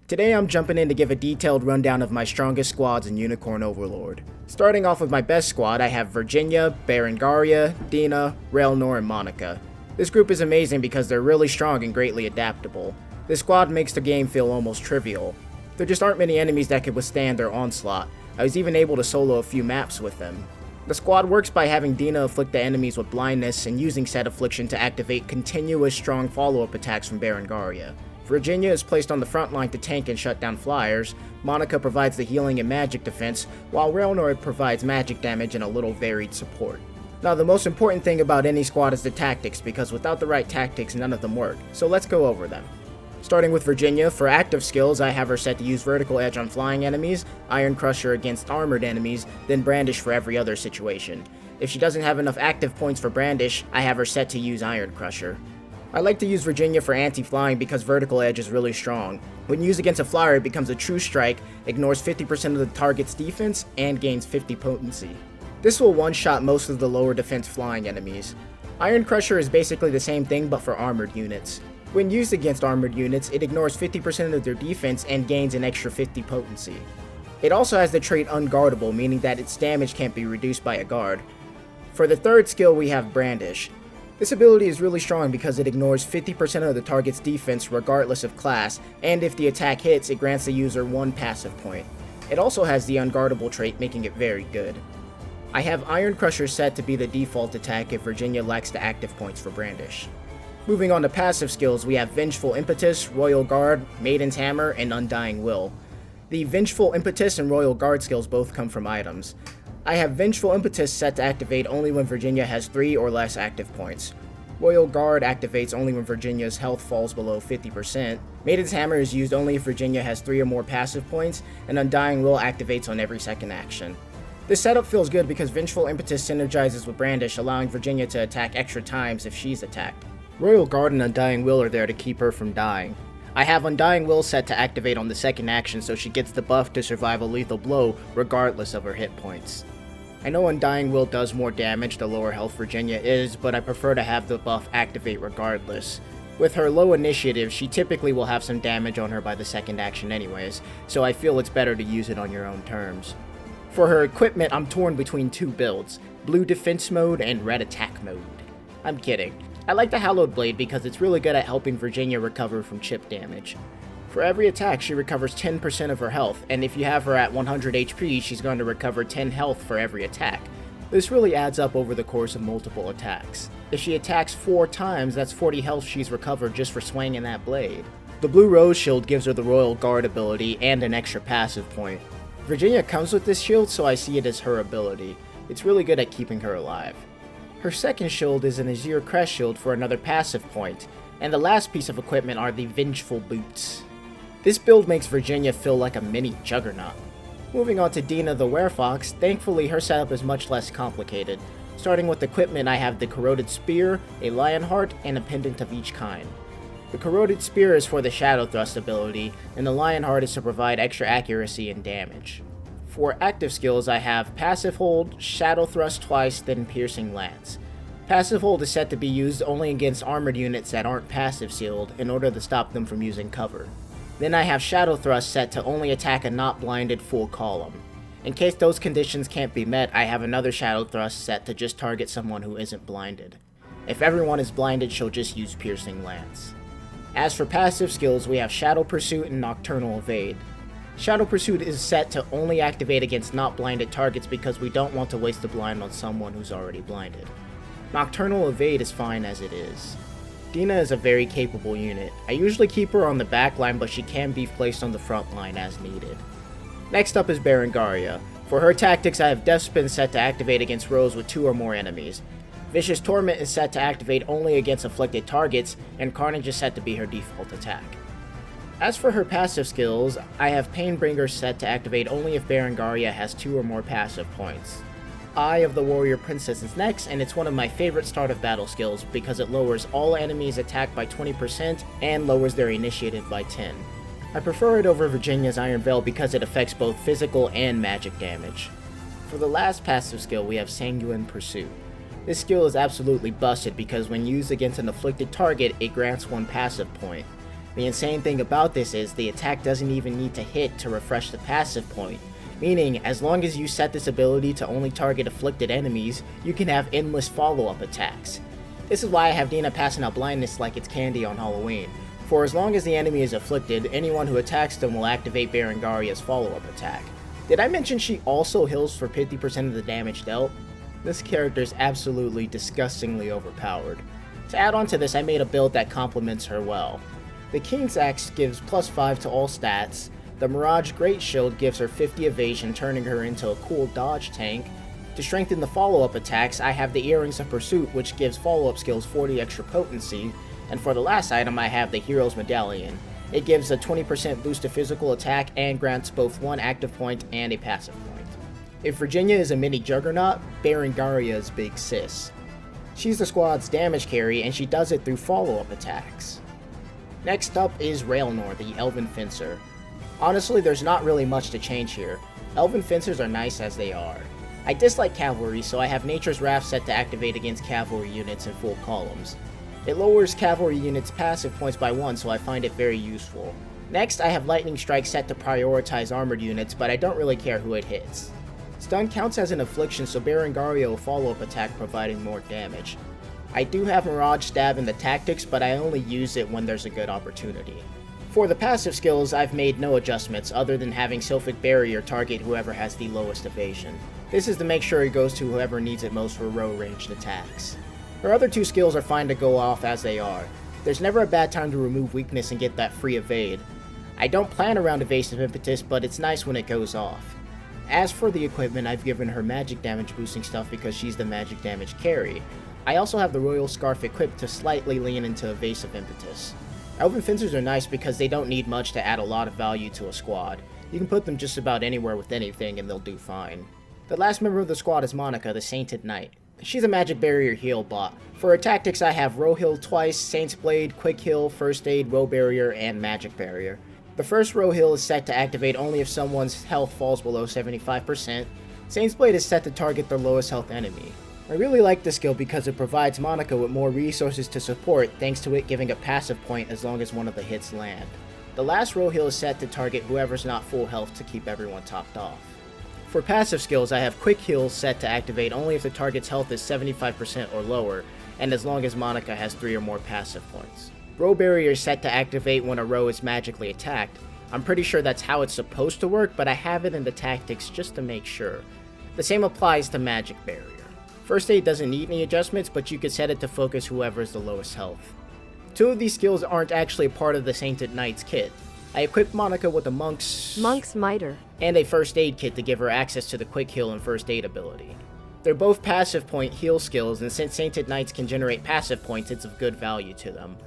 Today I'm jumping in to give a detailed rundown of my strongest squads in Unicorn Overlord. Starting off with my best squad, I have Virginia, Berengaria, Dina, Raelnor, and Monica. This group is amazing because they're really strong and greatly adaptable. This squad makes the game feel almost trivial. There just aren't many enemies that could withstand their onslaught. I was even able to solo a few maps with them. The squad works by having Dina afflict the enemies with blindness and using said affliction to activate continuous strong follow-up attacks from Berengaria. Virginia is placed on the front line to tank and shut down flyers, Monica provides the healing and magic defense, while Raelnor provides magic damage and a little varied support. Now the most important thing about any squad is the tactics, because without the right tactics none of them work, so let's go over them. Starting with Virginia, for active skills I have her set to use Vertical Edge on flying enemies, Iron Crusher against armored enemies, then Brandish for every other situation. If she doesn't have enough active points for Brandish, I have her set to use Iron Crusher. I like to use Virginia for anti-flying because Vertical Edge is really strong. When used against a flyer, it becomes a true strike, ignores 50% of the target's defense, and gains 50 potency. This will one-shot most of the lower defense flying enemies. Iron Crusher is basically the same thing but for armored units. When used against armored units, it ignores 50% of their defense and gains an extra 50 potency. It also has the trait Unguardable, meaning that its damage can't be reduced by a guard. For the third skill, we have Brandish. This ability is really strong because it ignores 50% of the target's defense regardless of class, and if the attack hits, it grants the user 1 passive point. It also has the Unguardable trait, making it very good. I have Iron Crusher set to be the default attack if Virginia lacks the active points for Brandish. Moving on to passive skills, we have Vengeful Impetus, Royal Guard, Maiden's Hammer, and Undying Will. The Vengeful Impetus and Royal Guard skills both come from items. I have Vengeful Impetus set to activate only when Virginia has 3 or less active points. Royal Guard activates only when Virginia's health falls below 50%. Maiden's Hammer is used only if Virginia has 3 or more passive points, and Undying Will activates on every second action. This setup feels good because Vengeful Impetus synergizes with Brandish, allowing Virginia to attack extra times if she's attacked. Royal Guard and Undying Will are there to keep her from dying. I have Undying Will set to activate on the second action so she gets the buff to survive a lethal blow regardless of her hit points. I know Undying Will does more damage the lower health Virginia is, but I prefer to have the buff activate regardless. With her low initiative, she typically will have some damage on her by the second action anyways, so I feel it's better to use it on your own terms. For her equipment, I'm torn between 2 builds, Blue Defense Mode and Red Attack Mode. I'm kidding. I like the Hallowed Blade because it's really good at helping Virginia recover from chip damage. For every attack, she recovers 10% of her health, and if you have her at 100 HP, she's going to recover 10 health for every attack. This really adds up over the course of multiple attacks. If she attacks 4 times, that's 40 health she's recovered just for swinging that blade. The Blue Rose Shield gives her the Royal Guard ability and an extra passive point. Virginia comes with this shield, so I see it as her ability. It's really good at keeping her alive. Her second shield is an Azure Crest Shield for another passive point, and the last piece of equipment are the Vengeful Boots. This build makes Virginia feel like a mini juggernaut. Moving on to Dina the Werefox, thankfully her setup is much less complicated. Starting with equipment, I have the Corroded Spear, a Lion Heart, and a pendant of each kind. The Corroded Spear is for the Shadow Thrust ability, and the Lion Heart is to provide extra accuracy and damage. For active skills, I have Passive Hold, Shadow Thrust twice, then Piercing Lance. Passive Hold is set to be used only against armored units that aren't passive sealed in order to stop them from using cover. Then I have Shadow Thrust set to only attack a not blinded full column. In case those conditions can't be met, I have another Shadow Thrust set to just target someone who isn't blinded. If everyone is blinded, she'll just use Piercing Lance. As for passive skills, we have Shadow Pursuit and Nocturnal Evade. Shadow Pursuit is set to only activate against not blinded targets because we don't want to waste the blind on someone who's already blinded. Nocturnal Evade is fine as it is. Dina is a very capable unit. I usually keep her on the back line, but she can be placed on the front line as needed. Next up is Berengaria. For her tactics, I have Death Spin set to activate against rows with 2 or more enemies. Vicious Torment is set to activate only against afflicted targets, and Carnage is set to be her default attack. As for her passive skills, I have Painbringer set to activate only if Berengaria has 2 or more passive points. Eye of the Warrior Princess is next, and it's one of my favorite start of battle skills because it lowers all enemies' attack by 20% and lowers their initiative by 10. I prefer it over Virginia's Iron Veil because it affects both physical and magic damage. For the last passive skill, we have Sanguine Pursuit. This skill is absolutely busted because when used against an afflicted target, it grants 1 passive point. The insane thing about this is the attack doesn't even need to hit to refresh the passive point, meaning as long as you set this ability to only target afflicted enemies, you can have endless follow-up attacks. This is why I have Dina passing out blindness like it's candy on Halloween. For as long as the enemy is afflicted, anyone who attacks them will activate Berengaria's follow-up attack. Did I mention she also heals for 50% of the damage dealt? This character is absolutely disgustingly overpowered. To add on to this, I made a build that complements her well. The King's Axe gives +5 to all stats, the Mirage Great Shield gives her 50 evasion, turning her into a cool dodge tank. To strengthen the follow-up attacks, I have the Earrings of Pursuit, which gives follow-up skills 40 extra potency, and for the last item I have the Hero's Medallion. It gives a 20% boost to physical attack and grants both one active point and a passive point. If Virginia is a mini juggernaut, Berengaria is Big Sis. She's the squad's damage carry and she does it through follow-up attacks. Next up is Raelnor, the Elven Fencer. Honestly, there's not really much to change here. Elven Fencers are nice as they are. I dislike cavalry, so I have Nature's Wrath set to activate against cavalry units in full columns. It lowers cavalry units' passive points by 1, so I find it very useful. Next, I have Lightning Strike set to prioritize armored units, but I don't really care who it hits. Stun counts as an affliction, so Berengaria will follow-up attack providing more damage. I do have Mirage Stab in the tactics, but I only use it when there's a good opportunity. For the passive skills, I've made no adjustments other than having Sylphic Barrier target whoever has the lowest evasion. This is to make sure it goes to whoever needs it most for row ranged attacks. Her other two skills are fine to go off as they are. There's never a bad time to remove weakness and get that free evade. I don't plan around Evasive Impetus, but it's nice when it goes off. As for the equipment, I've given her magic damage boosting stuff because she's the magic damage carry. I also have the Royal Scarf equipped to slightly lean into Evasive Impetus. Elven Fencers are nice because they don't need much to add a lot of value to a squad. You can put them just about anywhere with anything and they'll do fine. The last member of the squad is Monica, the Sainted Knight. She's a magic barrier heal bot. For her tactics, I have Row Heal twice, Saint's Blade, Quick Heal, First Aid, Row Barrier, and Magic Barrier. The first Row Heal is set to activate only if someone's health falls below 75%. Saint's Blade is set to target their lowest health enemy. I really like this skill because it provides Monica with more resources to support thanks to it giving a passive point as long as one of the hits land. The last Row Heal is set to target whoever's not full health to keep everyone topped off. For passive skills, I have Quick Heal set to activate only if the target's health is 75% or lower, and as long as Monica has 3 or more passive points. Row Barrier is set to activate when a row is magically attacked. I'm pretty sure that's how it's supposed to work, but I have it in the tactics just to make sure. The same applies to Magic Barrier. First Aid doesn't need any adjustments, but you can set it to focus whoever is the lowest health. 2 of these skills aren't actually part of the Sainted Knight's kit. I equipped Monica with a Monk's Mitre and a First Aid kit to give her access to the Quick Heal and First Aid ability. They're both passive point heal skills, and since Sainted Knights can generate passive points, it's of good value to them.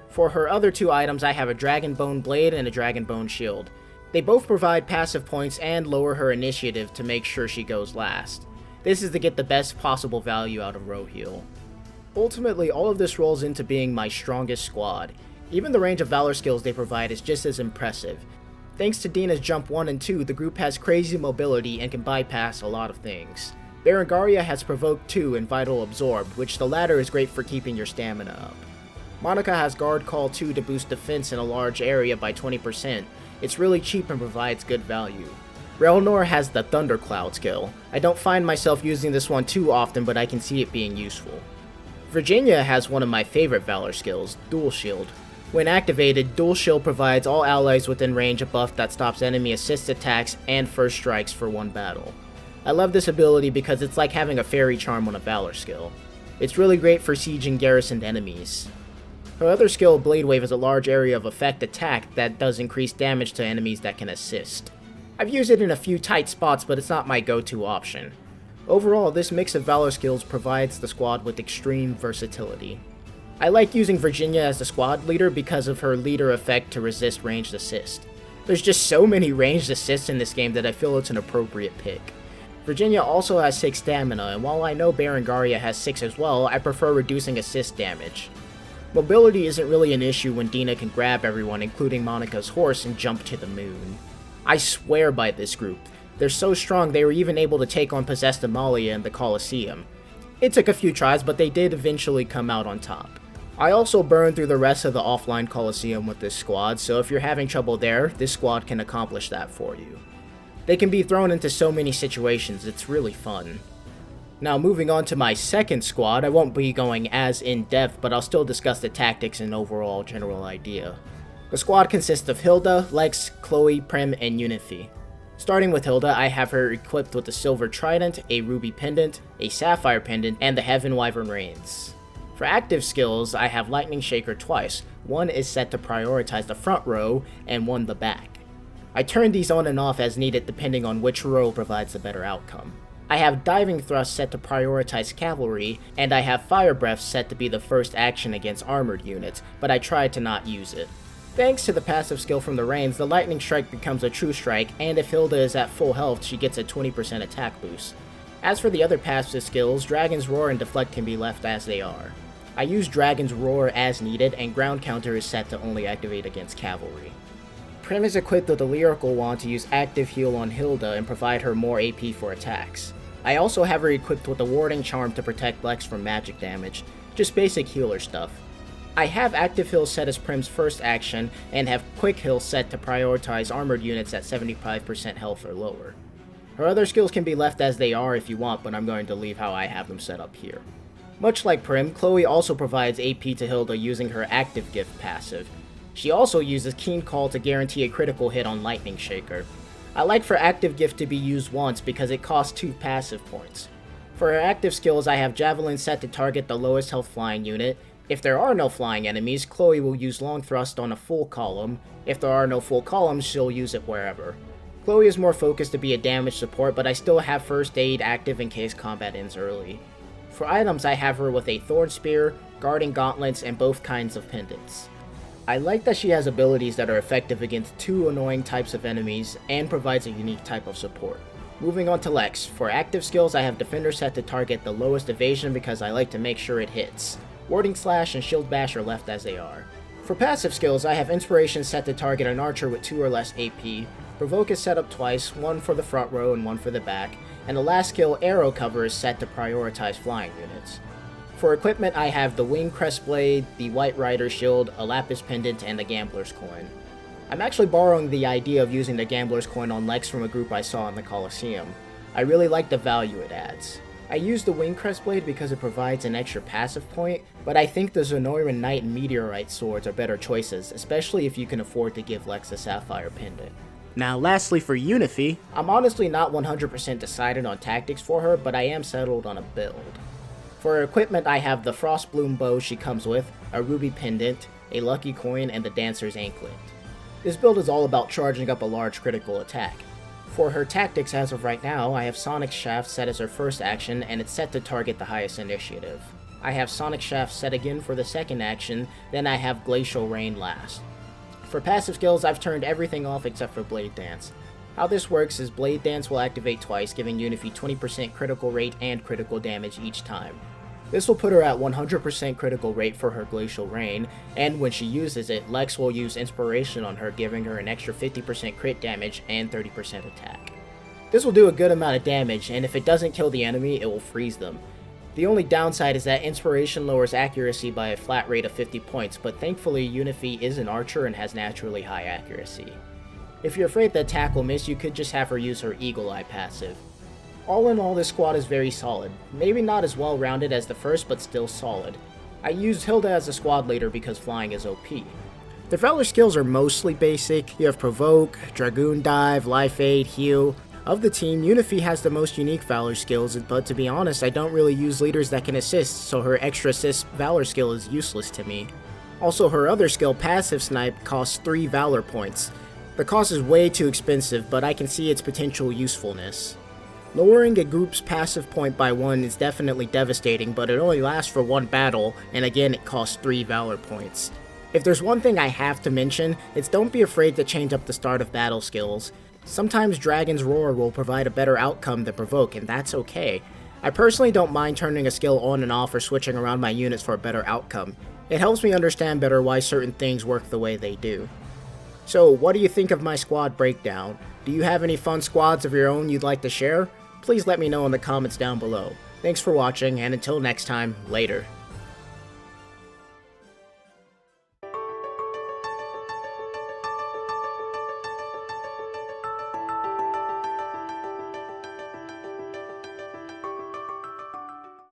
For her other 2 items, I have a Dragonbone Blade and a Dragonbone Shield. They both provide passive points and lower her initiative to make sure she goes last. This is to get the best possible value out of Row Heal. Ultimately, all of this rolls into being my strongest squad. Even the range of Valor skills they provide is just as impressive. Thanks to Dina's Jump 1 and 2, the group has crazy mobility and can bypass a lot of things. Berengaria has Provoke 2 and Vital Absorb, which the latter is great for keeping your stamina up. Monica has Guard Call 2 to boost defense in a large area by 20%. It's really cheap and provides good value. Raelnor has the Thundercloud skill. I don't find myself using this one too often, but I can see it being useful. Virginia has one of my favorite Valor skills, Dual Shield. When activated, Dual Shield provides all allies within range a buff that stops enemy assist attacks and first strikes for 1 battle. I love this ability because it's like having a fairy charm on a Valor skill. It's really great for siege and garrisoned enemies. Her other skill, Blade Wave, is a large area of effect attack that does increase damage to enemies that can assist. I've used it in a few tight spots, but it's not my go-to option. Overall, this mix of Valor skills provides the squad with extreme versatility. I like using Virginia as the squad leader because of her leader effect to resist ranged assist. There's just so many ranged assists in this game that I feel it's an appropriate pick. Virginia also has 6 stamina, and while I know Berengaria has 6 as well, I prefer reducing assist damage. Mobility isn't really an issue when Dina can grab everyone, including Monica's horse, and jump to the moon. I swear by this group. They're so strong they were even able to take on possessed Amalia in the Colosseum. It took a few tries, but they did eventually come out on top. I also burned through the rest of the offline Coliseum with this squad, so if you're having trouble there, this squad can accomplish that for you. They can be thrown into so many situations, it's really fun. Now moving on to my second squad, I won't be going as in-depth, but I'll still discuss the tactics and overall general idea. The squad consists of Hilda, Lex, Chloe, Prim, and Unifi. Starting with Hilda, I have her equipped with a Silver Trident, a Ruby Pendant, a Sapphire Pendant, and the Heaven Wyvern Reins. For active skills, I have Lightning Shaker twice. One is set to prioritize the front row, and one the back. I turn these on and off as needed depending on which row provides the better outcome. I have Diving Thrust set to prioritize cavalry, and I have Fire Breath set to be the first action against armored units, but I tried to not use it. Thanks to the passive skill from the Reins, the Lightning Strike becomes a true strike, and if Hilda is at full health, she gets a 20% attack boost. As for the other passive skills, Dragon's Roar and Deflect can be left as they are. I use Dragon's Roar as needed, and Ground Counter is set to only activate against cavalry. Prim is equipped with a Lyrical Wand to use active heal on Hilda and provide her more AP for attacks. I also have her equipped with a Warding Charm to protect Lex from magic damage, just basic healer stuff. I have active heal set as Prim's first action, and have quick heal set to prioritize armored units at 75% health or lower. Her other skills can be left as they are if you want, but I'm going to leave how I have them set up here. Much like Prim, Chloe also provides AP to Hilda using her active gift passive. She also uses Keen Call to guarantee a critical hit on Lightning Shaker. I like for active gift to be used once because it costs 2 passive points. For her active skills, I have Javelin set to target the lowest health flying unit. If there are no flying enemies, Chloe will use Long Thrust on a full column. If there are no full columns, she'll use it wherever. Chloe is more focused to be a damage support, but I still have First Aid active in case combat ends early. For items, I have her with a Thorn Spear, Guarding Gauntlets, and both kinds of pendants. I like that she has abilities that are effective against 2 annoying types of enemies, and provides a unique type of support. Moving on to Lex. For active skills, I have Defender set to target the lowest evasion because I like to make sure it hits. Warding Slash and Shield Bash are left as they are. For passive skills, I have Inspiration set to target an archer with 2 or less AP. Provoke is set up twice, one for the front row and one for the back, and the last skill, Arrow Cover, is set to prioritize flying units. For equipment, I have the Wing Crest Blade, the White Rider Shield, a Lapis Pendant, and the Gambler's Coin. I'm actually borrowing the idea of using the Gambler's Coin on Lex from a group I saw in the Coliseum. I really like the value it adds. I use the Wing Crest Blade because it provides an extra passive point, but I think the Zenoiran Knight and Meteorite swords are better choices, especially if you can afford to give Lex a Sapphire Pendant. Now lastly for Unifi, I'm honestly not 100% decided on tactics for her, but I am settled on a build. For her equipment, I have the Frostbloom bow she comes with, a Ruby Pendant, a Lucky Coin, and the Dancer's Anklet. This build is all about charging up a large critical attack. For her tactics as of right now, I have Sonic Shaft set as her first action, and it's set to target the highest initiative. I have Sonic Shaft set again for the second action, then I have Glacial Rain last. For passive skills, I've turned everything off except for Blade Dance. How this works is Blade Dance will activate twice, giving Unifi 20% critical rate and critical damage each time. This will put her at 100% critical rate for her Glacial Rain, and when she uses it, Lex will use Inspiration on her, giving her an extra 50% crit damage and 30% attack. This will do a good amount of damage, and if it doesn't kill the enemy, it will freeze them. The only downside is that Inspiration lowers accuracy by a flat rate of 50 points, but thankfully Unifi is an archer and has naturally high accuracy. If you're afraid the attack will miss, you could just have her use her Eagle Eye passive. All in all, this squad is very solid. Maybe not as well rounded as the first, but still solid. I used Hilda as a squad leader because flying is OP. The Valor skills are mostly basic. You have Provoke, Dragoon Dive, Life Aid, Heal. Of the team, Unifi has the most unique Valor skills, but to be honest, I don't really use leaders that can assist, so her extra assist Valor skill is useless to me. Also, her other skill, Passive Snipe, costs 3 Valor points. The cost is way too expensive, but I can see its potential usefulness. Lowering a group's passive point by 1 is definitely devastating, but it only lasts for 1 battle, and again it costs 3 Valor points. If there's one thing I have to mention, it's don't be afraid to change up the start of battle skills. Sometimes Dragon's Roar will provide a better outcome than Provoke, and that's okay. I personally don't mind turning a skill on and off or switching around my units for a better outcome. It helps me understand better why certain things work the way they do. So, what do you think of my squad breakdown? Do you have any fun squads of your own you'd like to share? Please let me know in the comments down below. Thanks for watching, and until next time, later.